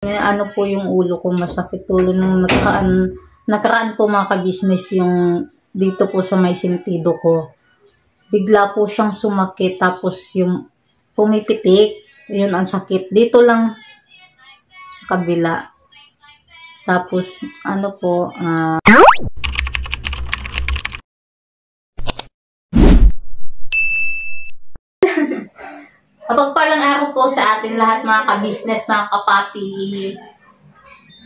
Ano po yung ulo ko, masakit tulo nung nakaraan po mga ka-business yung dito po sa may sentido ko. Bigla po siyang sumakit tapos yung pumipitik, yun ang sakit. Dito lang sa kabila. Tapos ano po, Mapagpalang araw po sa atin lahat mga ka-business, mga kapapi.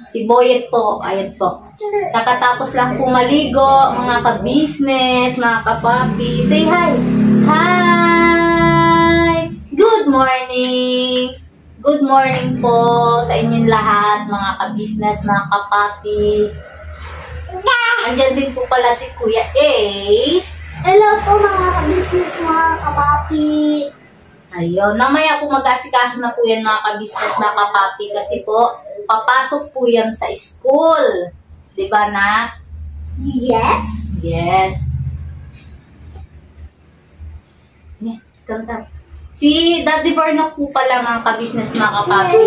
Si Boyet po, ayan po. Kakatapos lang po maligo, mga ka-business, mga kapapi. Say hi! Hi! Good morning! Good morning po sa inyong lahat, mga ka-business, mga kapapi. Andyan din po pala si Kuya Ace. Hello po mga ka-business, mga kapapi. Ayun, mamaya po mag-asikaso na po yan mga ka-business, mga kapapi, kasi po, papasok po yan sa school. Diba, Nak? Yes. Yes. Yeah, stop. Si Daddy Barnock po pala mga ka-business, mga kapapi.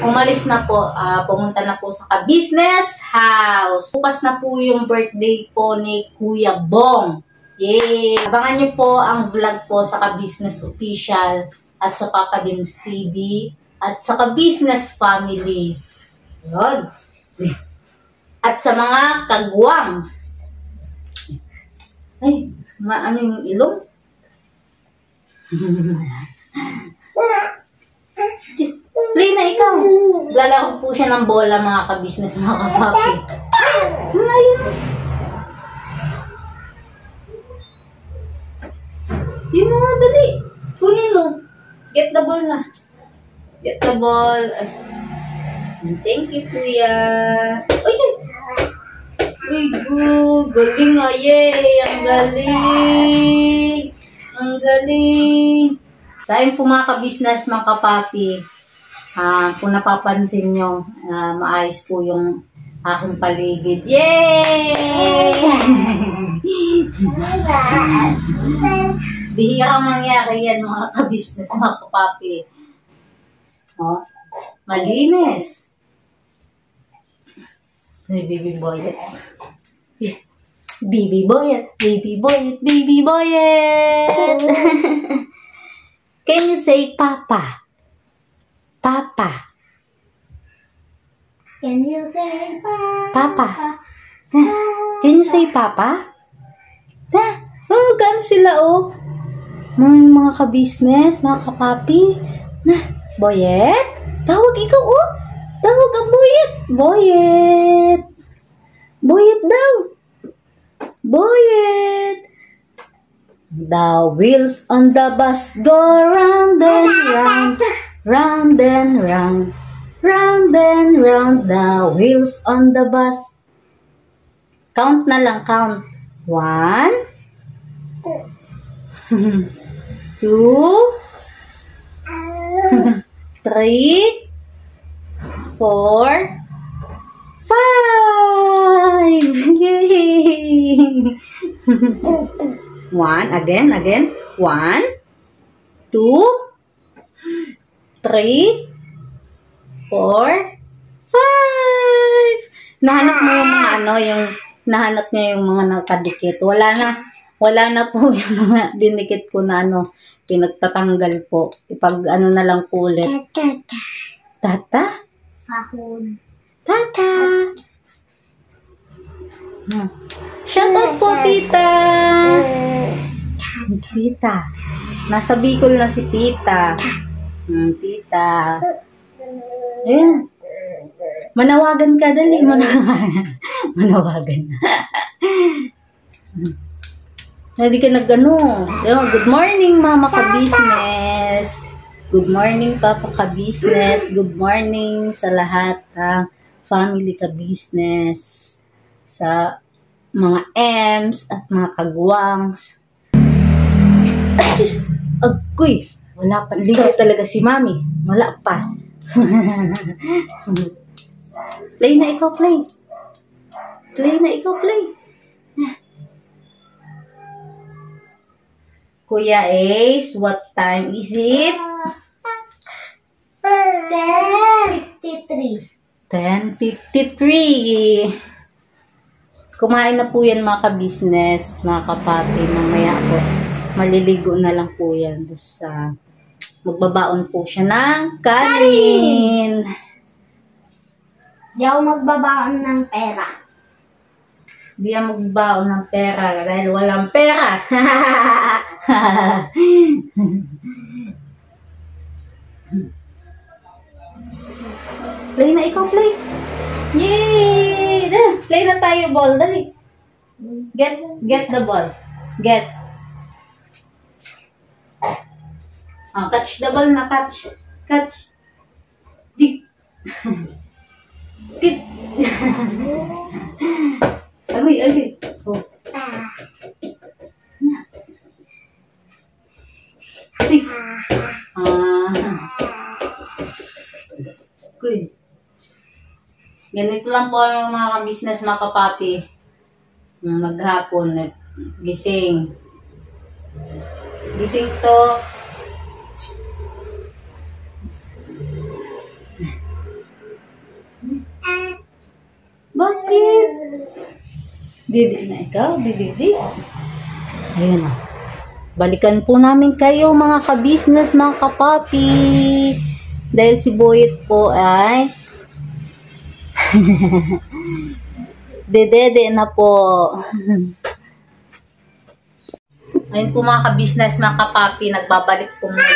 Umalis na po, pumunta na po sa ka-business house. Bukas na po yung birthday po ni Kuya Bong. Yay! Abangan nyo po ang vlog po sa ka-business official at sa Papa Dins TV at sa ka-business family. Yun. At sa mga kagwangs. Ay, ano yung ilong? Play na ikaw. Lalaro po siya ng bola mga ka-business, mga kapapi. Ayun. Yun mo, dali. Kunin mo. Get the ball na. Get the ball. Thank you, Kuya. Uy! Uy, good. Galing nga, yay. Ang galing. Ang galing. Dahil po mga ka-business, mga kapapi, kung napapansin nyo, maayos po yung aking paligid. Yay! Bihirang mangyari yan mga ka-business, mga kapapi. Oh, malinis. Baby Boyet. Yeah. Baby Boyet, Baby Boyet, Baby Boyet. Can you say Papa? Papa. Can you say Papa? Papa. Can you say Papa? Oh, gano'n sila, oh. Mga ka-business, mga kapapi. Boyet? Tawag ikaw, oh. Tawag ang Boyet. Boyet. Boyet daw. Boyet. The wheels on the bus go round and round. Round and round. Round and round. The wheels on the bus. Count na lang, count. 1 2 3 4 5 Yay! 1 again 1 2 3 4 5 Nahanap mo yung mga nahanap niya yung mga nakadikit. Wala na po yung mga dinikit ko na pinagtatanggal po. Ipag na lang po ulit. Tata? Sahod. Tata! Shout out po, tita! Tita. Nasa Bicol na si tita. Tita. Ayan. Manawagan ka, dali. Manawagan. Hindi ka Good morning, mama ka-business. Good morning, papa ka-business. Good morning sa lahat ng family ka-business. Sa mga M's at mga kagwangs. Agoy! Wala pa. Ligaw talaga si mami. Wala pa. Play na ikaw, play. Play na ikaw, play. Kuya Ace, what time is it? 10:53. 10:53. Kumain na po yan mga ka-business, mga kapapi. Mamaya po, maliligo na lang po yan. Tapos, magbabaon po siya ng kanin. Di ako magbabaon ng pera. Di yan magbabaon ng pera dahil walang pera. Play na ikaw, play. Yay! Dali, play na tayo, ball. Dali. Get the ball. Get. Catch the ball na, catch. Catch. Dig. Get. Agoy. Oh. Dig. Good. Ganito lang po ang mga ka-business, mga kapapi. Maghapon, gising. Gising to. Bakit? Didi na ikaw? Didi. Ayan na. Balikan po namin kayo mga ka-business, mga kapapi. Dahil si Boyet po ay dedede na po. Ayun po mga ka-business, mga kapapi, nagbabalik po muli.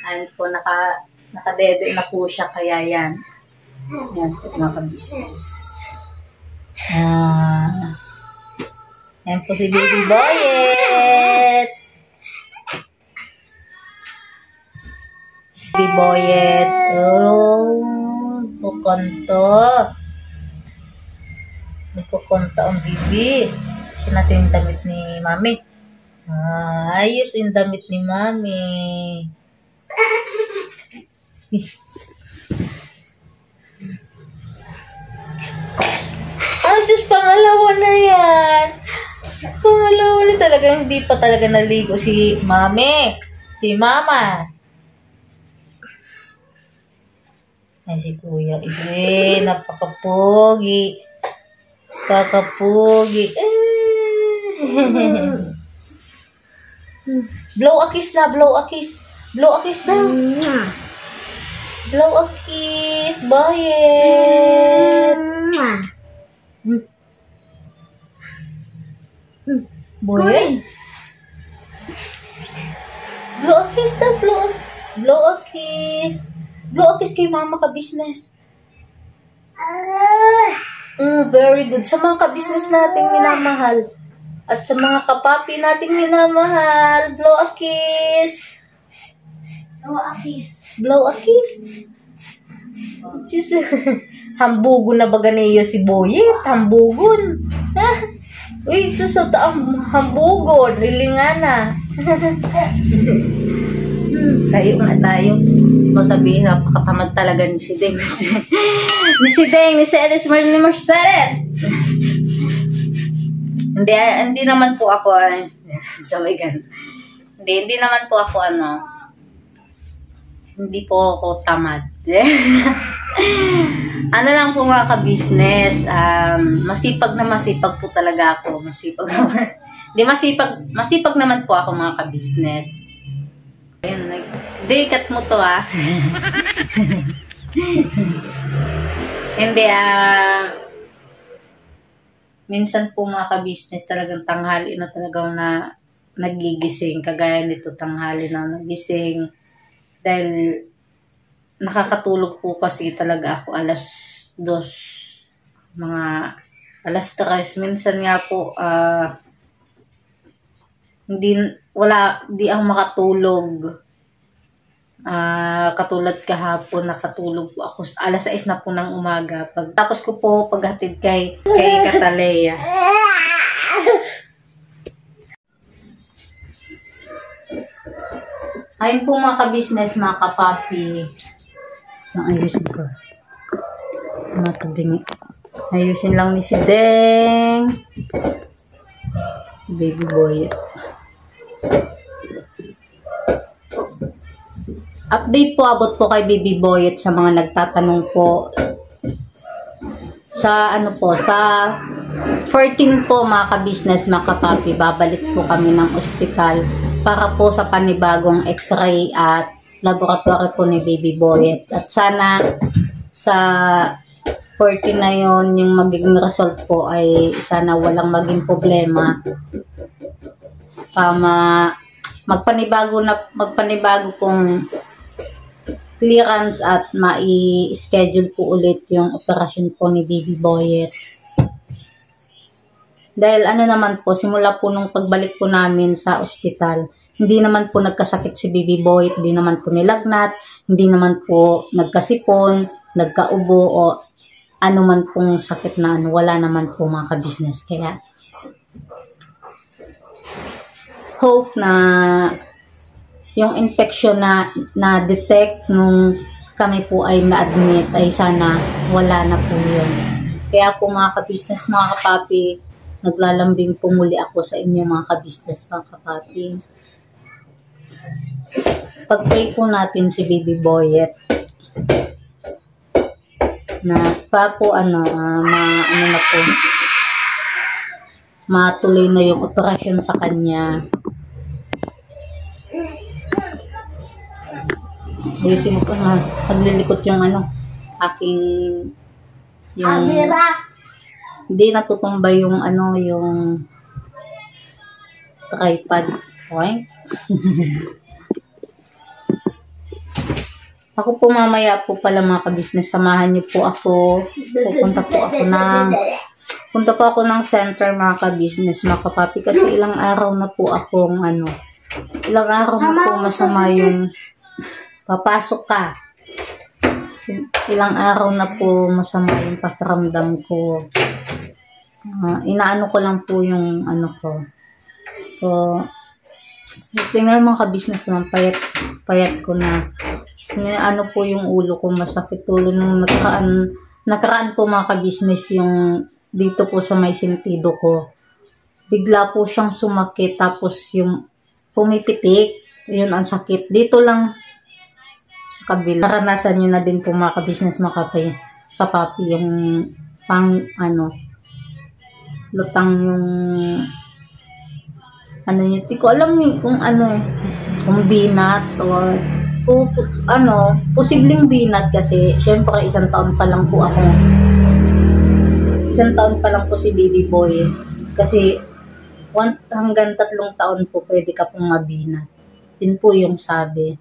Ayun po, nakadede na po siya, kaya yan. Yan po mga ka-business. Yan po si Baby Boyet. Baby Boyet. Nagkukonto ang bibi. Kasi natin yung damit ni Mami. Ayos yung damit ni Mami. Diyos, pangalawa na yan. Pangalawa na talaga. Hindi pa talaga naligo si Mami. Si Mama. Ay, si Kuya Ibe. Napakapogi. Kakapogi. Blow a kiss na. Blow a kiss. Blow a kiss na. Blow a kiss. Boyet. Boyet. Blow a kiss na. Blow a kiss. Blow a kiss. Blow a kiss kay Mama ka-business. Very good. Sa mga ka-business nating minamahal. At sa mga kapapi nating minamahal. Blow a kiss. Blow a kiss. Blow a kiss. Hambugon na baga niyo si Boyet. Hambugon. Uy, susot ang hambugon. Lilingana. Tayo. Masabihin, napakatamad talaga ni si Deng. ni si Elis Mercedes. Hindi naman po ako, hindi naman po ako, hindi po ako tamad. Ano lang po mga ka-business, masipag po talaga ako. Masipag naman po ako mga ka-business. Ayun, cut mo to Hindi, minsan po mga ka-business talagang tanghali na talagang nagigising. Kagaya nito, tanghali na nagising. Dahil nakakatulog po kasi talaga ako alas 2, mga alas 3. Minsan nga po, di ako makatulog. Katulad kahapon, nakatulog po ako alas 6 na po ng umaga. Tapos ko po paghatid kay Kataleya. Ayun po mga ka-business, mga kapapi. Ayusin ko. Matubing. Ayusin lang ni si Deng. Si Baby Boy. Update po, abot po kay Baby Boyet sa mga nagtatanong po. Sa sa 14 po mga ka-business, mga kapapi, babalik po kami ng ospital para po sa panibagong x-ray at laboratory po ni Baby Boyet. At sana sa 14 na yon yung magiging result po ay sana walang maging problema. Magpanibago pong clearance at mai-schedule po ulit yung operasyon po ni Baby Boyet. Dahil naman po, simula po nung pagbalik po namin sa ospital, hindi naman po nagkasakit si Baby Boyet, hindi naman po nilagnat, hindi naman po nagkasipon, nagkaubo o ano man pong sakit na wala naman po mga ka-business. Kaya hope na yung infection na detect nung kami po ay na-admit ay sana wala na po yun. Kaya po mga ka-business, mga kapapi, naglalambing po muli ako sa inyo mga ka-business, mga kapapi. Pag-pray po natin si Baby Boyet na pa po matuloy na yung operasyon sa kanya. Ayusin ko na naglilikot yung aking yung hindi natutumba yung yung tripod. Okay? Ako po mamaya po pala mga ka-business, samahan niyo po ako. Punta po ako ng center mga ka-business, mga kapapi, kasi ilang araw na po akong ilang araw na po masama yung papasok ka. Ilang araw na po masama yung pakiramdam ko. Inaano ko lang po yung ko. So, tingnan mga ka-business naman, payat ko na. Po yung ulo ko, masakit ulo nung nakaraan po mga ka-business, yung dito po sa may sentido ko. Bigla po siyang sumakit, tapos yung pumipitik, yun ang sakit. Dito lang sa kabila. Naranasan nyo na din po mga ka-business, mga kapapi, yung lutang yung hindi ko alam kung kung binat or posibleng binat, kasi syempre isang taon pa lang po si Baby Boy, kasi hanggang 3 taon po pwede ka pong mabinat. Yun po yung sabi.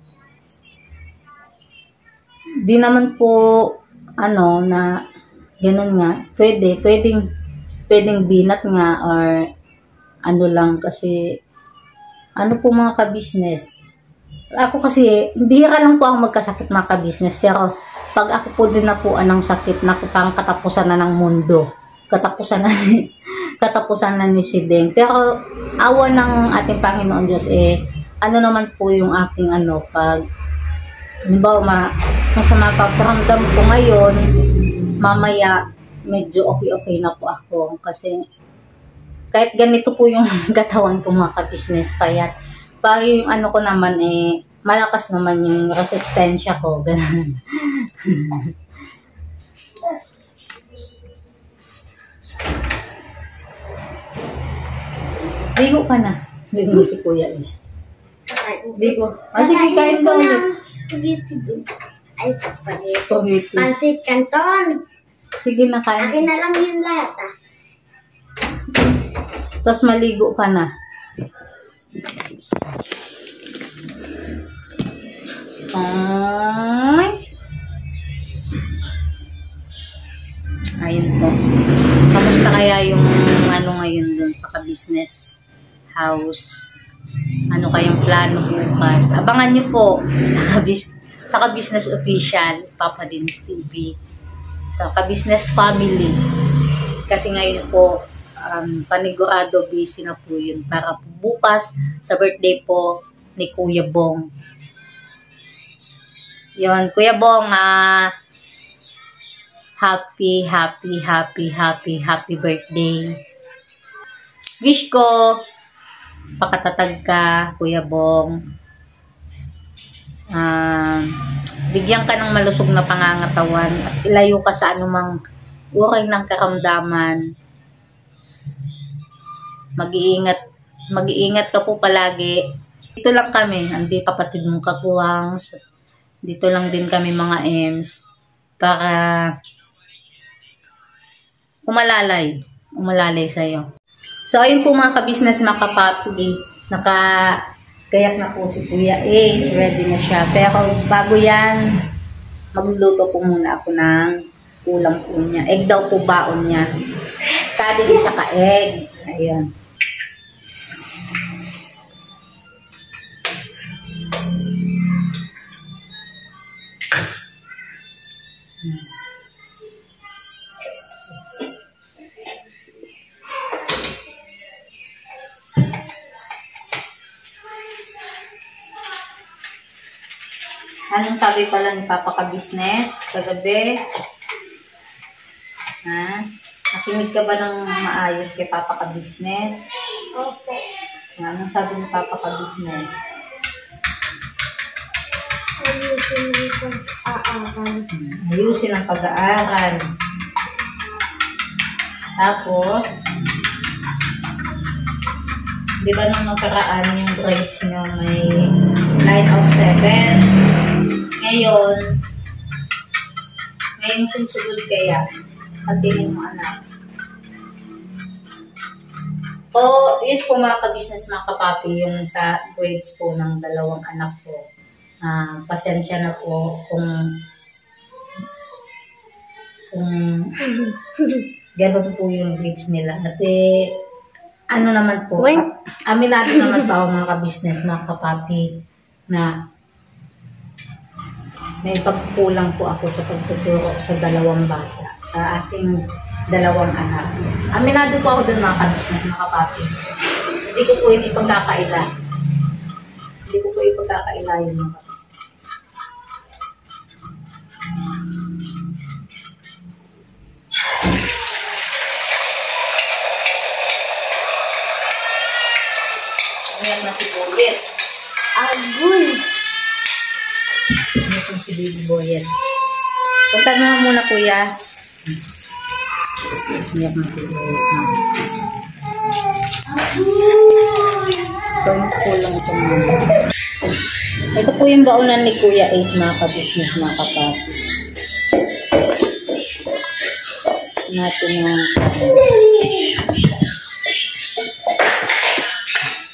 Di naman po na ganun nga, pwedeng binat nga or lang, kasi po mga ka-business, ako kasi bihira lang po ako magkasakit mga ka-business, pero pag ako po din na po anong sakit, pang katapusan na ng mundo, katapusan na ni Sideng. Pero awa ng ating Panginoon Diyos, naman po yung aking pag halimbawa masama pakiramdam ko ngayon, mamaya medyo okay na po ako, kasi kahit ganito po yung katawan ko mga ka-business, payat. Pag yung ko naman malakas naman yung resistensya ko, ganun. Ligo ka na. Ligo si Kuya Is. Ligo. Sige, kain ka ulit. Spaghetti doon. Ay, Spaghetti. Pansit Canton. Sige na, kain. Akin na lang yung lahat Tapos maligo ka na. Ayun po. Kamusta kaya yung ngayon dun sa ka-business house? Ano kayong plano bukas? Abangan nyo po sa ka-business official, Papa Dins TV. Sa ka-business family. Kasi ngayon po, panigurado busy na po yun para po bukas sa birthday po ni Kuya Bong. Yun, Kuya Bong, happy birthday. Wish ko pakatatag ka, Kuya Bong. bigyan ka ng malusog na pangangatawan at ilayo ka sa anumang uri ng karamdaman. Mag-iingat ka po palagi. Dito lang kami, hindi kapatid mong kakuwang. Dito lang din kami mga EMS para umalalay sa'yo. So, ayun po mga kabisnes, mga kapapi, nakagayak na po si Kuya Ace, ready na siya. Pero bago yan, magluluto po muna ako ng ulam po niya. Egg daw po baon niya. Cabbage at saka egg. Ayan. Anong sabi pala ni Papa Ka-Business kagabi? Ha? Nakinig ka ba ng maayos kay Papa Ka-Business? Opo. Anong sabi ni Papa Ka-Business? Ayusin ang pag-aaral. Tapos, di ba nung nakaraan yung grades nyo may 9 out of 7? Ngayon susunod kaya sa tingin mo, anak? Yun po mga kabisnes, mga kapapi, yung sa grades po ng dalawang anak ko. Pasensya na po kung gano'n po yung grades nila. At ano naman po, aminado naman pa ako mga kabisnes, mga kapapi, na may pagkukulang po ako sa pagtuturo sa dalawang bata, sa ating dalawang anak. Aminado po ako dun mga kabisnes, mga kapapi. Hindi ko po yung ipagkakaila. Hindi ko po ipagkakaila yung mga kabisnes. Umiyak na si Boyet. Agoy! Ano po si Baby Boyet? Punta mo muna, kuya. Umiyak na si Boyet. Agoy! So, kulang ito muna. Ito po yung baunan ni Kuya Ace, mga kabisnes, mga kapasi. Natin na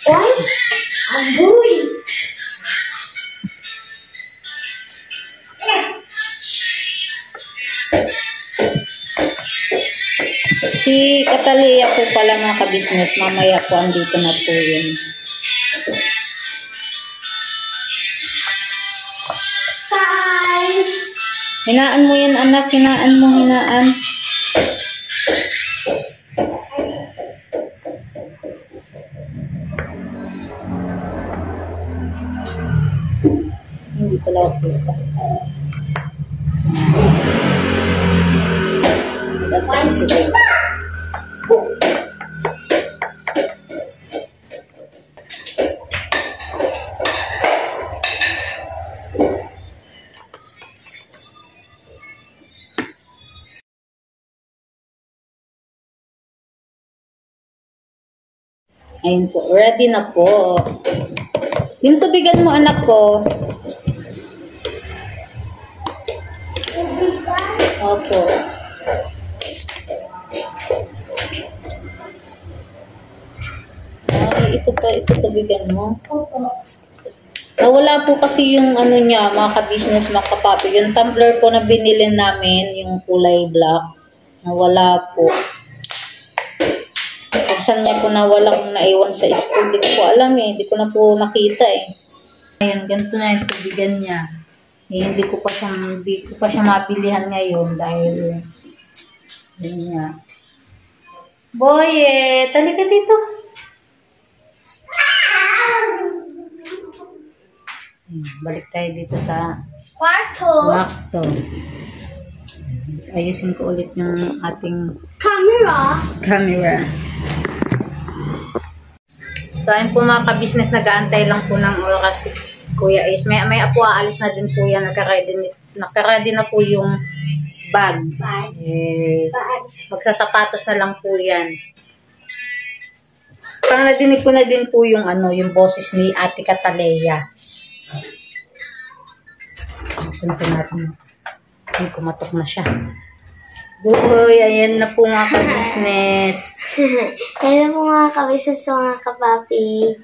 Oy! Agoy! si Catalia po pala mga kabisnes, mamaya po andito na po yun. Five! Hinaan mo yan, anak. Hinaan mo, hinaan. Hindi pala ako kita. At saka si ayun po, ready na po. Yung tubigan mo, anak ko. Opo. Okay, ito tubigan mo. Nawala po kasi yung ano niya, mga ka-business, mga kapapi. Yung tumbler po na binili namin, yung kulay black, nawala po. Kung saan niya po nawala, kung naiwan sa school, di ko po alam eh. Di ko na po nakita eh. Ayun, ganito na yung tubigan niya. Eh, hindi ko pa siya mabilihan ngayon dahil yun nga. Boy, talika dito. Balik tayo dito sa kwarto. Ayusin ko ulit yung ating camera. So, ayun po mga ka-business, nag-aantay lang po ng oras si Kuya Ace. May apo, aalis na din po yan. Nakaready na po yung bag. Magsasapatos na lang po yan. Parang nadinig ko na din po yung yung boses ni Ate Cataleya. Punta natin. Ay, kumatok na siya. Uy, ayan na po mga ka-business. Ayan na po mga ka-business, mga kapapi.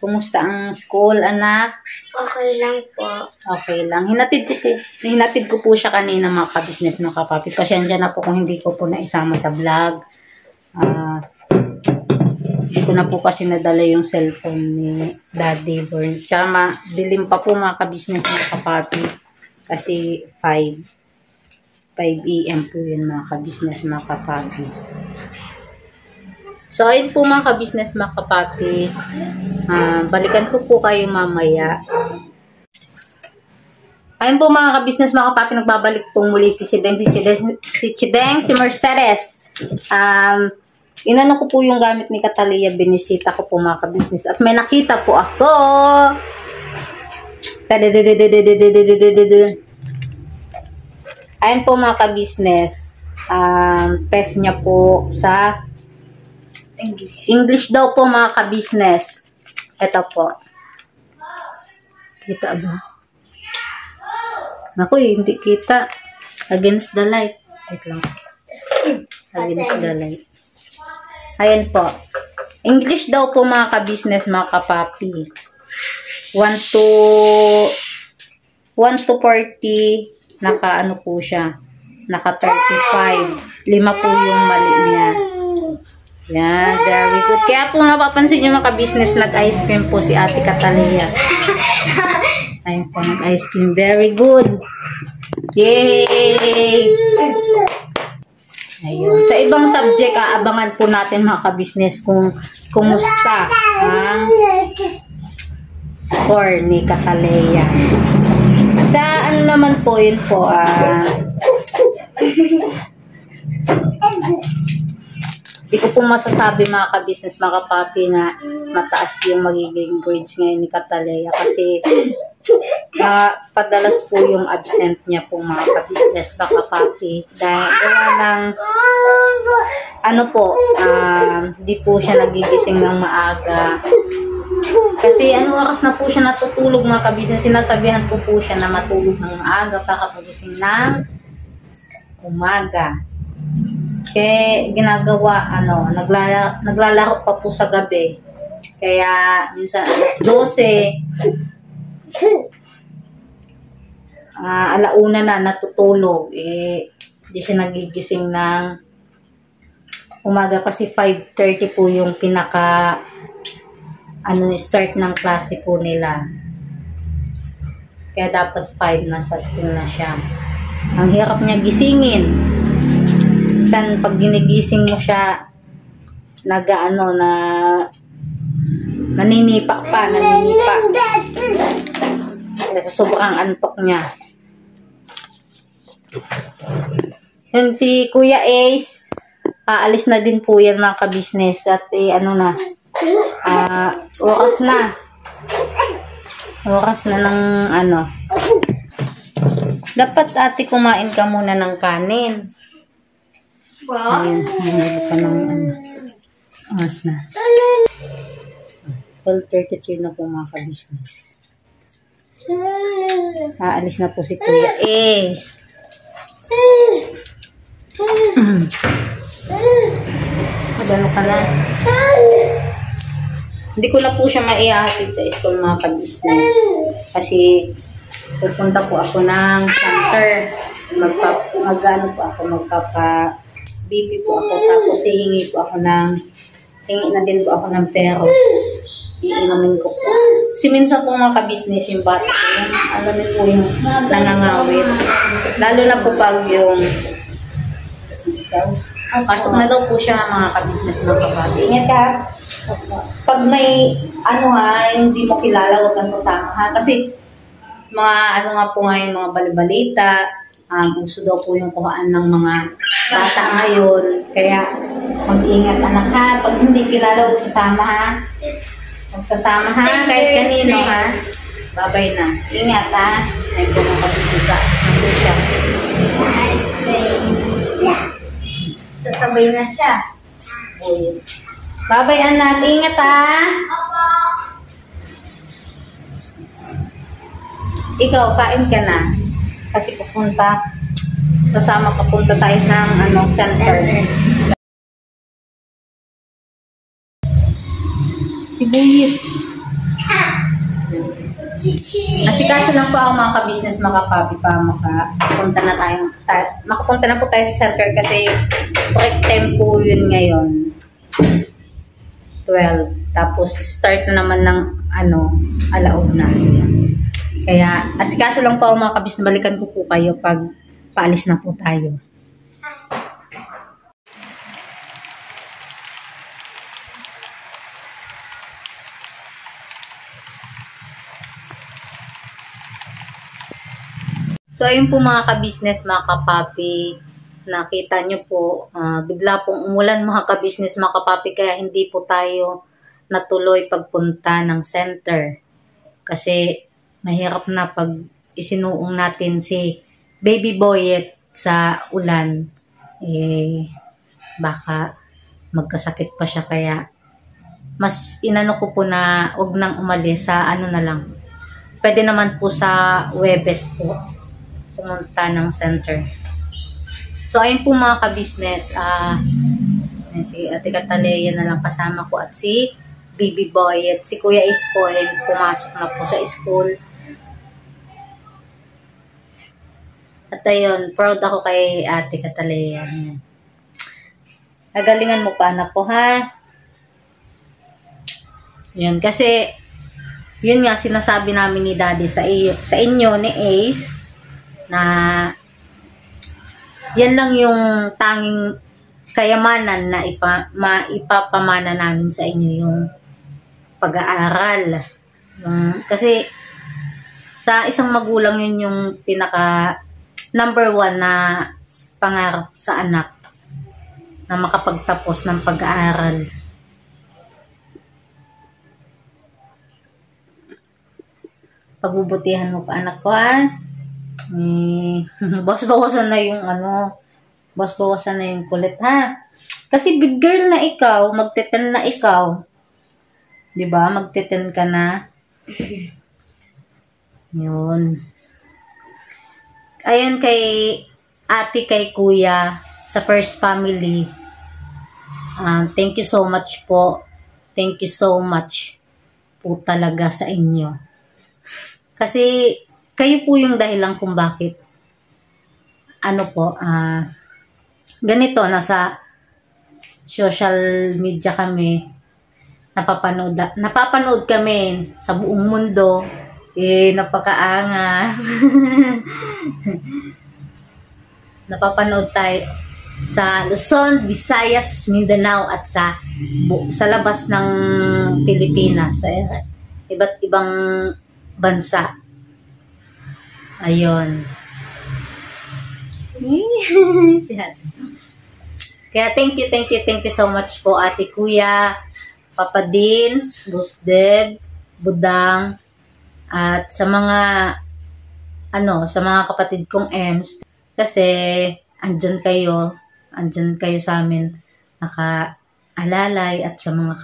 Kumusta ang school, anak? Okay lang po. Okay lang. Hinatid ko po siya kanina mga ka-business, mga kapapi. Pasensya na po kung hindi ko po naisama sa vlog. Hindi ko na po kasi nadala yung cellphone ni Daddy Born. Tsaka dilim pa po mga ka-business, mga kapapi. Kasi 5 AM po yun mga ka-business, mga kapapi. So, ayun po mga ka-business, mga kapapi. Balikan ko po kayo mamaya. Ayun po mga ka-business, mga kapapi. Nagbabalik po muli si Chideng, si Mercedes. Inano ko po yung gamit ni Cataleya. Binisita ko po mga ka-business. At may nakita po ako. Ayun po mga ka-business. Test niya po sa English daw po mga ka-business. Ito po. Kita ba? Naku, hindi kita. Against the light. Wait lang. Against the light. Ayan po. English daw po mga ka-business, mga kapapi. 1 to 40. Naka ano po siya. Naka 35. 5 po yung mali niya. Yan, very good. Kaya po napapansin nyo mga ka-business, nag-ice cream po si Ate Cataleya. Ayun po, nag-ice cream. Very good. Yay! Ayun. Sa ibang subject, aabangan po natin mga ka-business kung kumusta ang score ni Cataleya. Sa ano naman po, yun po, di ko po masasabi mga ka-business, mga kapapi, na mataas yung magiging grades ngayon ni Cataleya kasi padalas po yung absent niya po mga ka-business, mga kapapi. Dahil gawa ng ano po, di po siya nagigising ng maaga. Kasi ano oras na po siya natutulog mga ka-business, sinasabihan ko po siya na matulog ng maaga para magising ng umaga. Kaya ginagawa, naglalaro pa po sa gabi. Kaya minsan alas 12, alauna na natutulog. Hindi siya nagigising ng umaga kasi 5:30 po yung pinaka start ng klase po nila. Kaya dapat 5 na sa school na siya. Ang hirap niya gisingin. Minsan pag ginigising mo siya, naninipa. Sa sobrang antok niya. Yun si Kuya Ace, aalis na din po yan mga ka-business. At oras na ng dapat ate kumain ka muna ng kanin. Ayan, hindi pa ng oras na. 12:33 na po mga ka-business. Aalis na po si Kuya Ace. Magano ka na? Hindi ko na po siya maihatid sa school mga ka-business. Kasi pupunta po ako ng center. Magpapa-BP po ako. Tapos hingi na din po ako ng peros. Iinamin ko po. Kasi minsan po mga ka-business yung bata. Alamin po yung nangangawit. Lalo na po pag yung pasok na daw po siya mga ka-business mga kabati. Ingat ka. Pag may hindi mo kilala, huwag kang sasama ha. Kasi mga po ngayon, mga balibalita, uso daw po yung kuhaan ng mga bata ngayon. Kaya mag-ingat anak ha. Pag hindi kilala, huwag sasama ha. Huwag sasama ha, kahit kanino ha. Babay na. Ingat ha. Ay po mga kabisnes sa siya. Nice baby. Sasabay na siya. Uy. Babay anak. Ingat ha. Opo. Ikaw, kain ka na. Kasi papunta tayo ng center. Si Buyit. Asikaso lang po ako mga ka-business, makapapi pa, makapunta na po tayo sa center kasi break time po yun ngayon. 12. Tapos start na naman ng alauna. Kaya asikaso lang po ako mga ka-business, balikan ko po kayo pag paalis na po tayo. So, ayun po mga ka-business, mga kapapi, nakita nyo po, bigla pong umulan mga ka-business, mga kapapi, kaya hindi po tayo natuloy pagpunta ng center. Kasi mahirap na pag isinuong natin si Baby Boyet sa ulan, baka magkasakit pa siya, kaya mas inano ko po na wag nang umalis sa na lang. Pwede naman po sa Webes po pumunta ng center. So, ayun po mga ka-business. Si Ate Cataleya na lang kasama ko at si Baby Boy at si Kuya is po ay pumasok na po sa school. At ayun, proud ako kay Ate Cataleya. Kagalingan mo pa anak ko ha. Yun, kasi yun nga sinasabi namin ni Daddy sa inyo ni Ace na yan lang yung tanging kayamanan na maipapamana namin sa inyo, yung pag-aaral. Kasi sa isang magulang yun yung pinaka number 1 na pangarap sa anak, na makapagtapos ng pag-aaral. Pagbubutihan mo pa anak ko ha. Bawas-bawasan na yung bawas-bawasan na yung kulit ha. Kasi big girl na ikaw, magteten na ikaw. 'Di ba? Magteten ka na. Yun. Ayun kay ate, kay kuya sa First Family. Thank you so much po. Thank you so much po talaga sa inyo. Kasi kayo po yung dahilan kung bakit ganito, nasa social media kami, napapanood kami sa buong mundo, napakaangas. Napapanood tayo sa Luzon, Visayas, Mindanao at sa labas ng Pilipinas, sa iba't ibang bansa. Ayun. Kaya thank you so much po ate, kuya, Papa Dins, Busdeb, Budang, at sa mga kapatid kong Ems, kasi andyan kayo sa amin, nakaalalay, at sa mga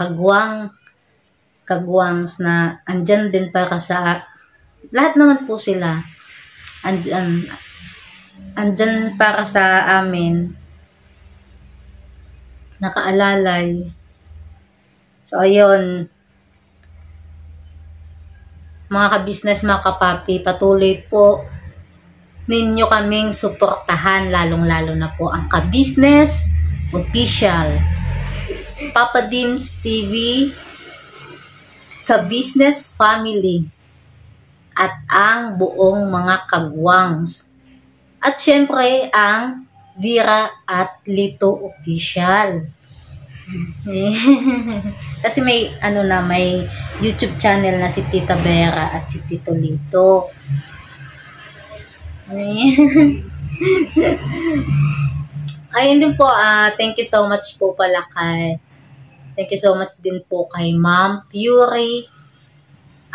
kagwangs na andyan din para sa lahat naman po sila. Andyan para sa amin, nakaalalay. So, ayun, mga ka-business, mga kapapi, patuloy po ninyo kaming suportahan, lalong-lalo na po ang Ka-Business Official, Papa Dins TV, Ka-Business Family, at ang buong mga kagwangs. At syempre, ang Vera at Lito Official. Kasi may may YouTube channel na si Tita Vera at si Tito Lito. Ayun din po, thank you so much po pala thank you so much din po kay Ma'am Fury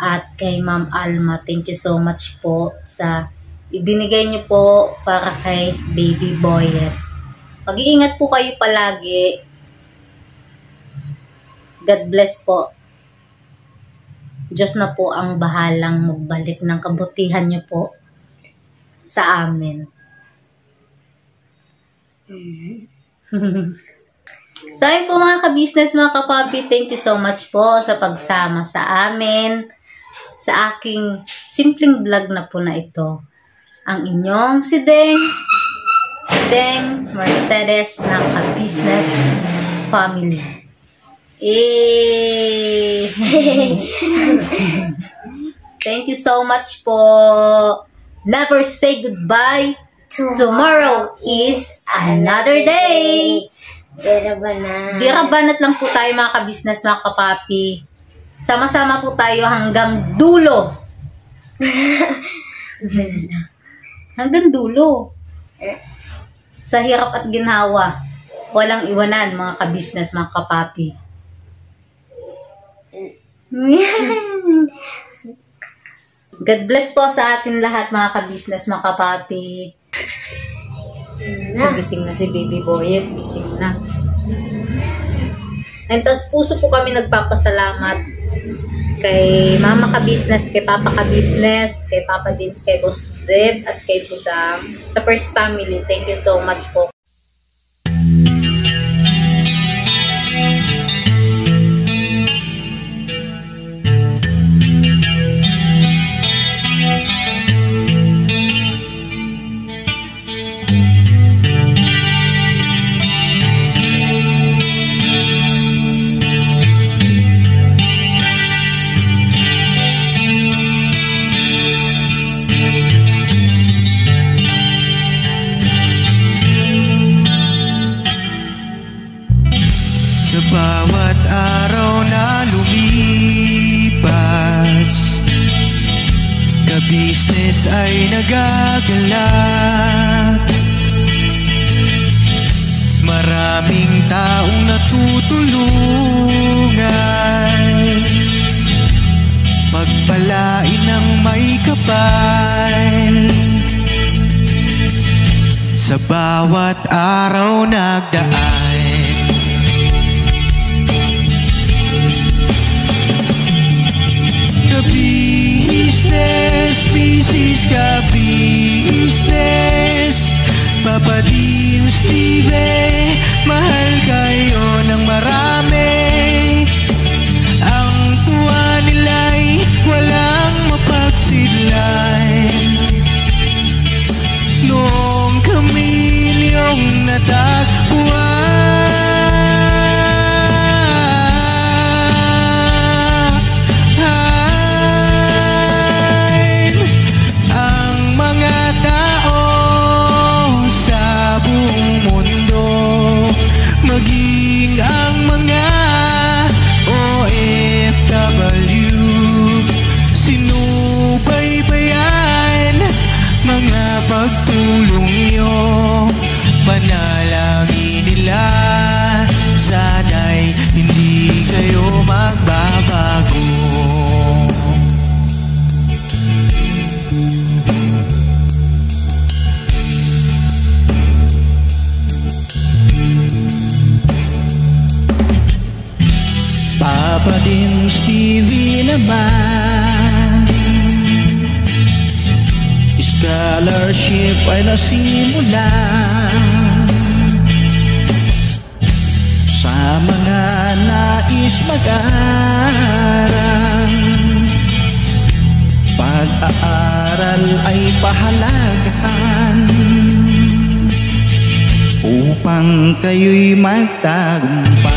at kay Ma'am Alma. Thank you so much po sa ibinigay niyo po para kay Baby Boyet. Mag-iingat po kayo palagi. God bless po. Diyos na po ang bahalang magbalik ng kabutihan niyo po sa amin. So ayun po mga ka-business, mga kapapi, thank you so much po sa pagsama sa amin sa aking simpleng vlog na po na ito. Ang inyong si Deng Mercedes ng ka-business family. Thank you so much po. Never say goodbye. Tomorrow is another day. Birabanat lang po tayo mga ka-business, mga kapapi. Sama-sama po tayo hanggang dulo. Hanggang dulo. Sa hirap at ginhawa, walang iwanan mga ka-business, mga kapapi. God bless po sa atin lahat mga ka-business, mga kapapi. Gising na si Baby Boyet, gising na. And tapos puso po kami nagpapasalamat kay Mama ka-business, kay Papa ka-business, kay Papa Dins, kay Boss Deb, at kay Budang sa First Family. Thank you so much po. Bawat araw na lumipas, ka-business ay nagagalak. Maraming taong natutulungan, pagpalain ng may kapal. Sa bawat araw nagdaan, ka-business, business ka-business, Papa Dins TV, mahal kayo ng marami. Ang tuwa nila'y walang mapagsidlan. Noong kami niyong natagpuan, maging ang mga OFW, sinubaybayan mga pagtulong nyo, panalangin nila, sana'y hindi kayo magbabago. Papa Dins TV naman, scholarship ay nasimula sa mga nais mag-aral. Pag-aaral ay pahalagahan upang kayo'y magtagumpay.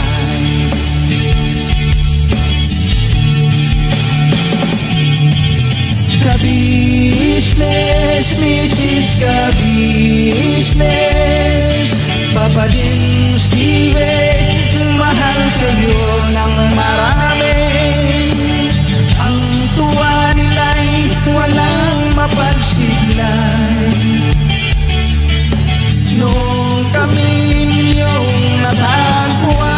Ka-business, Mrs. Ka-business, Papa Dins TV, mahal kayo ng marami. Ang tuwa nila'y walang mapagsiglan. Noong kami ninyong natagpuan,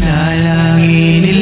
panalangin